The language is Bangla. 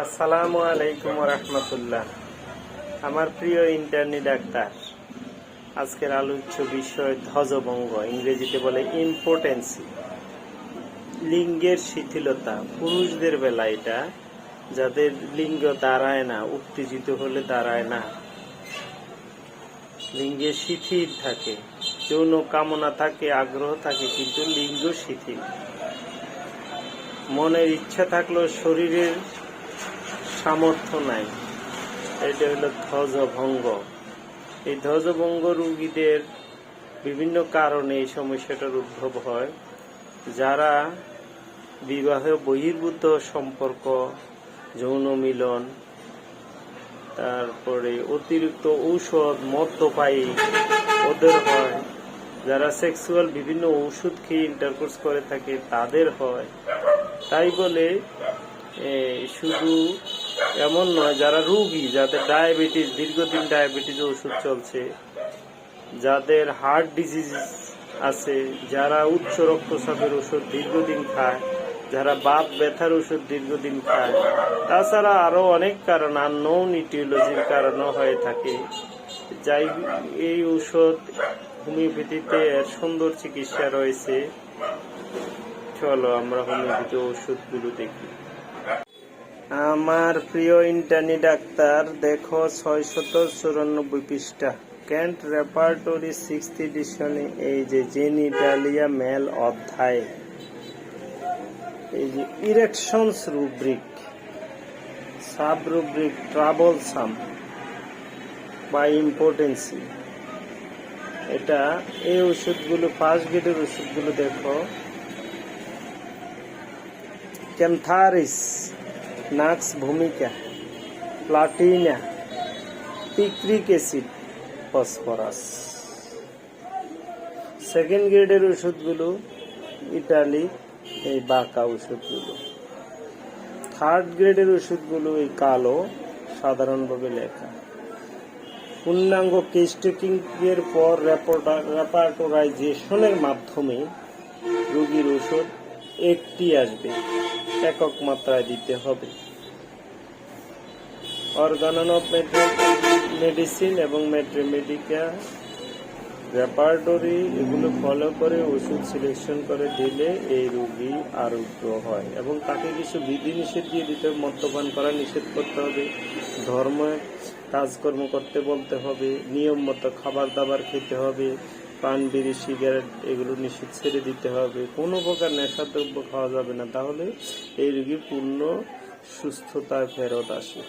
আসসালামু আলাইকুম রাহমাতুল্লাহ। আমার প্রিয় ইন্টার্নি ডাক্তার, আজকের আলোচ্য বিষয় ধ্বজভঙ্গ, ইংরেজিতে বলে ইম্পোটেন্সি, লিঙ্গের শিথিলতা। পুরুষদের বেলা এটা, যাদের লিঙ্গ দাঁড়ায় না, উত্তেজিত হলে দাঁড়ায় না, লিঙ্গে শিথিল থাকে, যৌন কামনা থাকে, আগ্রহ থাকে, কিন্তু লিঙ্গ শিথিল, মনের ইচ্ছা থাকলেও শরীরের সামর্থ্য নাই, এটা হলো ধ্বজভঙ্গ। এই ধ্বজভঙ্গ রোগীদের বিভিন্ন কারণে এই সমস্যাটার উদ্ভব হয়। যারা বিবাহ বহির্ভূত সম্পর্ক, যৌন মিলন, তারপরে অতিরিক্ত ঔষধ, মদ্যপায়ী, ওদের হয়। যারা সেক্সুয়াল বিভিন্ন ওষুধ খেয়ে ইন্টারকোর্স করে থাকে তাদের হয়। তাই বলে শুধু এমন নয়, যারা রোগী, যাদের ডায়াবেটিস, দীর্ঘদিন ডায়াবেটিস ওষুধ চলছে, যাদের হার্ট ডিজিজ আছে, যারা উচ্চ রক্তচাপের ওষুধ দীর্ঘদিন খায়, যারা বাত ব্যথার ওষুধ দীর্ঘদিন খায়, তাছাড়া আরো অনেক কারণ, আননোন ইটিওলজির কারণও হয়ে থাকে। যাই এই ঔষধ হোমিওপ্যাথিতে এর সুন্দর চিকিৎসা রয়েছে। চলো আমরা হোমিওপ্যাথি ওষুধগুলো দেখি। আমার প্রিয় ইন্টার্নি ডাক্তার, দেখো 694 পৃষ্ঠা, কেন্ট রেপার্টরি 6th এডিশনে এই যে জেনিটালিয়া মেল অধ্যায়, এই যে ইরেকশনস রুব্রিক, সাব রুব্রিক ট্রাবলসাম বা ইম্পোর্টেন্সি, এটা এই ওষুধগুলো, ফার্স্ট গ্রেডের ওষুধগুলো দেখো, ক্যান্থারিস, নাক্স ভূমিকা, Platina, picric acid, phosphorus. Second গ্রেডের ওষুধগুলো ইটালি, এই বাঁকা ওষুধগুলো। থার্ড গ্রেডের ওষুধগুলো এই কালো, সাধারণভাবে লেখা। পূর্ণাঙ্গ কেস টেকিং এর পর রেপার্টোরাইজেশনের মাধ্যমে রোগীর ওষুধ একটি আসবে, একক মাত্রায় দিতে হবে। অর্গানন অফ মেডিসিন এবং মেট্রিমেডিকা রেপার্টরি, এগুলো ফলো করে ওষুধ সিলেকশন করে দিলে এই রোগী আরোগ্য হয়। এবং তাকে কিছু বিধি নিষেধ দিয়ে দিতে হবে। মদ্যপান করা নিষেধ করতে হবে, ধর্ম কাজকর্ম করতে বলতে হবে, নিয়ম মতো খাবার দাবার খেতে হবে, পান, বিড়ি, সিগারেট এগুলো নিষেধ ছেড়ে দিতে হবে। কোনো প্রকার নেশাদ্রব্য খাওয়া যাবে না, তাহলে এই রোগী পূর্ণ সুস্থতায় ফেরত আসে।